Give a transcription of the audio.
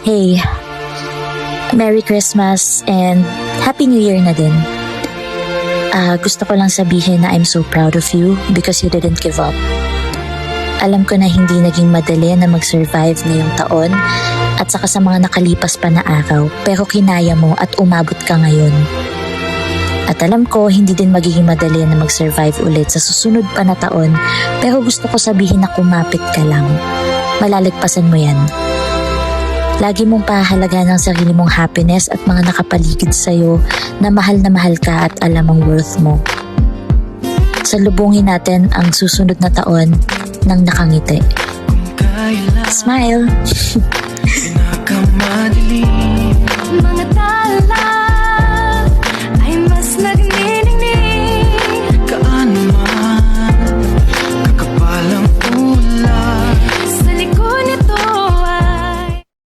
Hey, Merry Christmas and Happy New Year na din. Gusto ko lang sabihin na I'm so proud of you because you didn't give up. Alam ko na hindi naging madali na mag-survive ngayong taon at saka sa mga nakalipas pa na araw, pero kinaya mo at umabot ka ngayon. At alam ko hindi din magiging madali na mag-survive ulit sa susunod pa na taon, pero gusto ko sabihin na kumapit ka lang. Malalagpasan mo yan. Lagi mong pahalagahan ang sarili mong happiness at mga nakapaligid sa'yo na mahal ka at alam ang worth mo. Salubungin natin ang susunod na taon ng nakangiti. Smile!